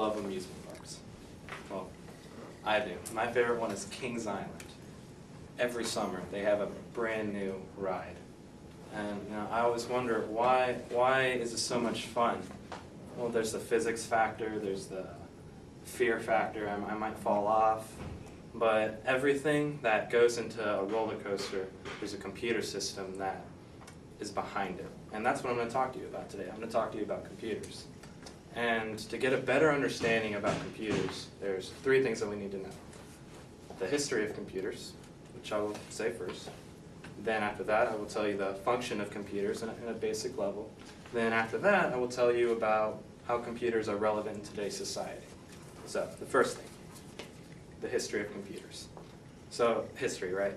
love amusement parks? Well, I do. My favorite one is Kings Island. Every summer they have a brand new ride. And I always wonder, why is it so much fun? Well, there's the physics factor, there's the fear factor, I might fall off. But everything that goes into a roller coaster, there's a computer system that is behind it. And that's what I'm going to talk to you about today. I'm going to talk to you about computers. And to get a better understanding about computers, there's three things that we need to know. The history of computers, which I will say first. Then after that, I will tell you the function of computers in a basic level. Then after that, I will tell you about how computers are relevant in today's society. So the first thing, the history of computers. So history, right?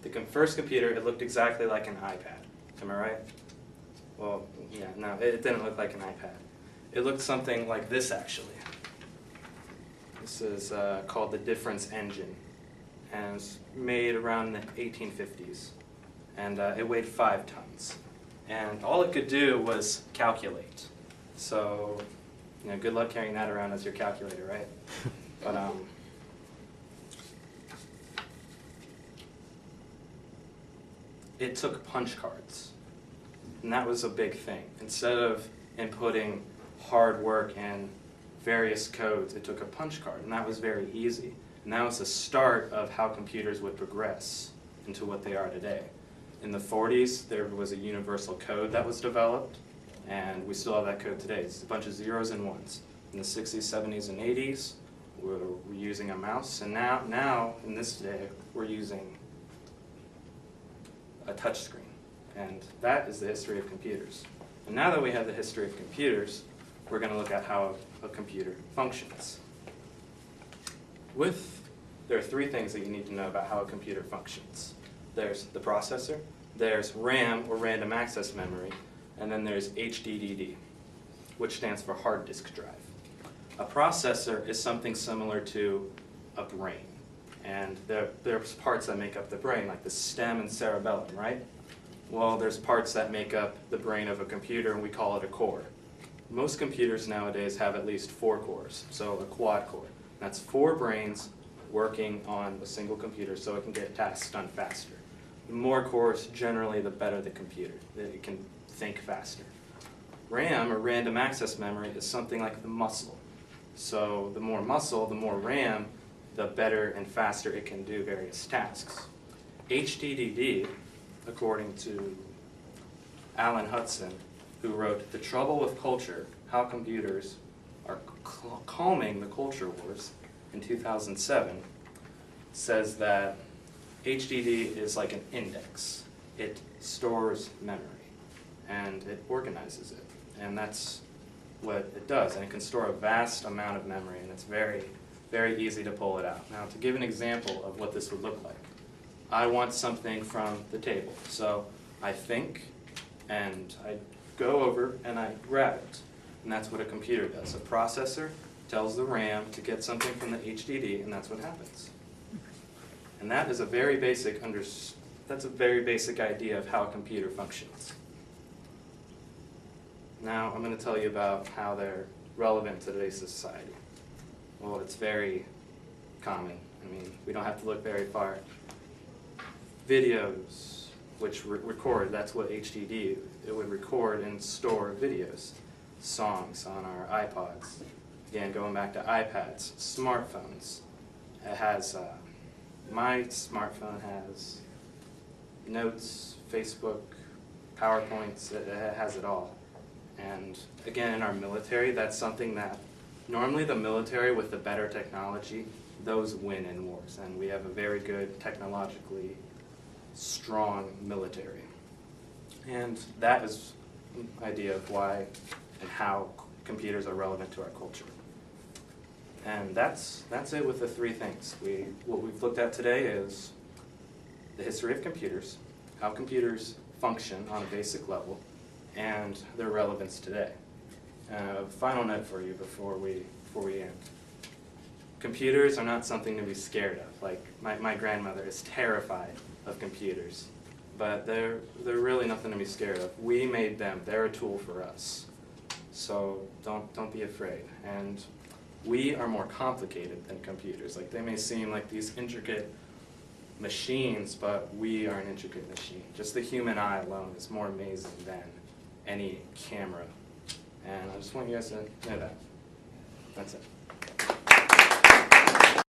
The first computer, it looked exactly like an iPad. Am I right? Well, yeah, no, it didn't look like an iPad. It looked something like this, actually. This is called the difference engine, and it's made around the 1850s. And it weighed 5 tons. And all it could do was calculate. So, good luck carrying that around as your calculator, right? But it took punch cards. And that was a big thing. Instead of inputting hard work and various codes, it took a punch card, and that was very easy. And that was the start of how computers would progress into what they are today. In the 40s, there was a universal code that was developed, and we still have that code today. It's a bunch of zeros and ones. In the 60s, 70s, and 80s, we're using a mouse, and now in this day, we're using a touch screen. And that is the history of computers. And now that we have the history of computers, we're going to look at how a computer functions. There are 3 things that you need to know about how a computer functions. There's the processor, there's RAM, or random access memory, and then there's HDD, which stands for hard disk drive. A processor is something similar to a brain. And there's parts that make up the brain, like the stem and cerebellum, right? Well, there's parts that make up the brain of a computer, and we call it a core. Most computers nowadays have at least 4 cores, so a quad core. That's 4 brains working on a single computer so it can get tasks done faster. The more cores, generally, the better the computer. It can think faster. RAM, or random access memory, is something like the muscle. So the more muscle, the more RAM, the better and faster it can do various tasks. HDD, according to Alan Hudson, who wrote The Trouble with Culture, How Computers Are Calming the Culture Wars in 2007, says that HDD is like an index. It stores memory, and it organizes it. And that's what it does. And it can store a vast amount of memory, and it's very, very easy to pull it out. Now, to give an example of what this would look like, I want something from the table. So I think, and I go over and I grab it. And that's what a computer does. A processor tells the RAM to get something from the HDD, and that's what happens. And that is a very basic idea of how a computer functions. Now I'm going to tell you about how they're relevant to today's society. Well, it's very common. I mean, we don't have to look very far. Videos, which record, that's what HDD, it would record and store videos. Songs on our iPods. Again, going back to iPads, smartphones. It has, my smartphone has notes, Facebook, PowerPoints, it has it all. And again, in our military, that's something that normally the military with the better technology, those win in wars. And we have a very good, technologically strong military. And that is an idea of why and how computers are relevant to our culture. And that's it with the 3 things. What we've looked at today is the history of computers, how computers function on a basic level, and their relevance today. A final note for you before we end. Computers are not something to be scared of. Like my grandmother is terrified of computers, but they're really nothing to be scared of. We made them. They're a tool for us. So don't be afraid. And We are more complicated than computers. Like, they may seem like these intricate machines, but we are an intricate machine. Just the human eye alone is more amazing than any camera. And I just want you guys to know that. That's it.